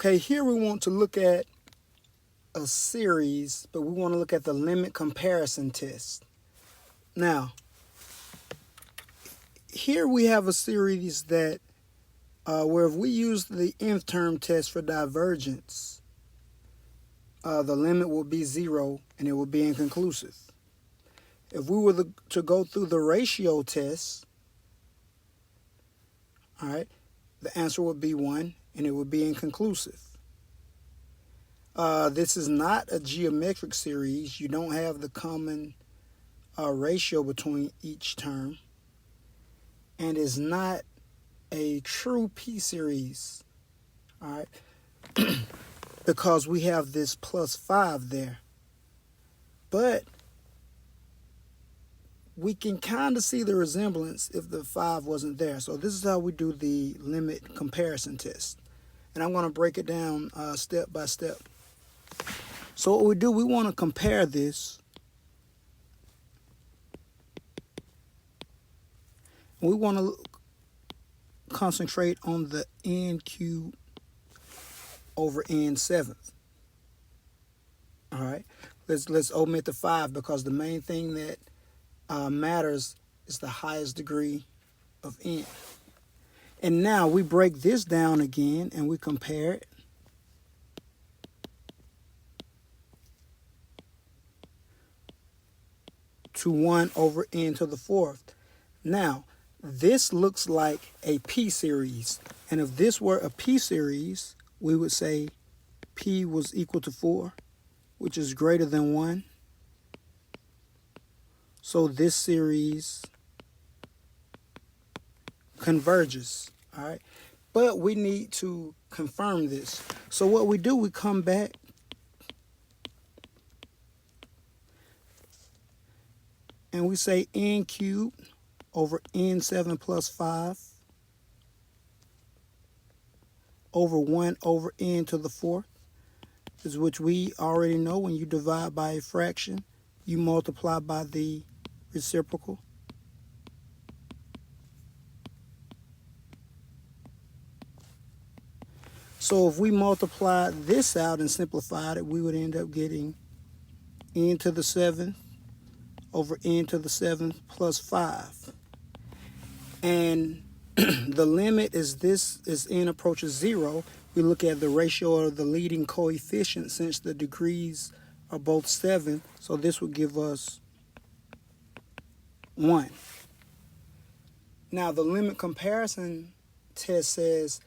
Okay, here we want to look at a series, but we want to look at the limit comparison test. Now, here we have a series that where if we use the nth term test for divergence, the limit will be 0 and it will be inconclusive. If we were to go through the ratio test, all right, the answer would be 1 and it would be inconclusive. This is not a geometric series. You don't have the common ratio between each term, and is not a true p-series, all right, because we have this plus 5 there. But we can kind of see the resemblance if the 5 wasn't there. So this is how we do the limit comparison test. And I'm going to break it down step by step. So what we do, we want to compare this. We want to concentrate on the n cubed over n seventh. All right, let's omit the 5 because the main thing that matters is the highest degree of n. And now we break this down again and we compare it. To 1 over n to the 4th. Now, this looks like a p-series. And if this were a p-series, we would say p was equal to 4, which is greater than 1. So this series converges, all right? But we need to confirm this. So what we do, we come back and we say n cubed over n7 plus 5 over 1 over n to the 4th, is which we already know when you divide by a fraction, you multiply by the reciprocal. So if we multiply this out and simplified it, we would end up getting n to the 7th over n to the 7th plus 5. And the limit is this, as n approaches 0, we look at the ratio of the leading coefficient since the degrees are both 7. So this would give us 1. Now the limit comparison test says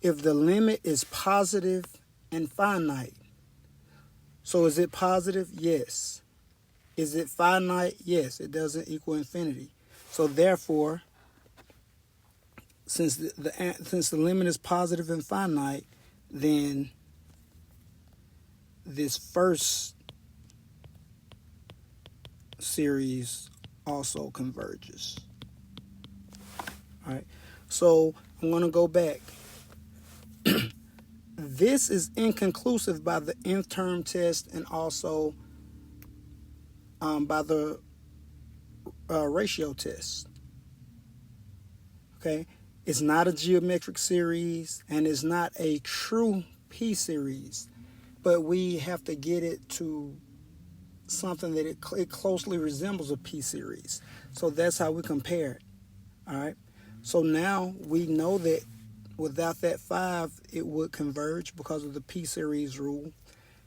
if the limit is positive and finite. So is it positive? Yes. Is it finite? Yes, it doesn't equal infinity. So therefore, since the limit is positive and finite, then this first series also converges. All right. So I'm going to go back. This is inconclusive by the nth term test and also by the ratio test. Okay, it's not a geometric series and it's not a true p-series, but we have to get it to something that it closely resembles a p-series. So that's how we compare it. All right, so now we know that without that 5 it would converge because of the p-series rule.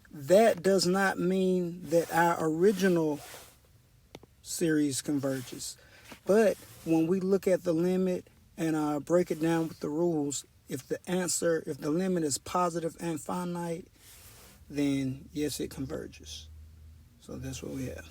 That does not mean that our original series converges. But when we look at the limit and break it down with the rules, if the limit is positive and finite, then yes, it converges. So that's what we have.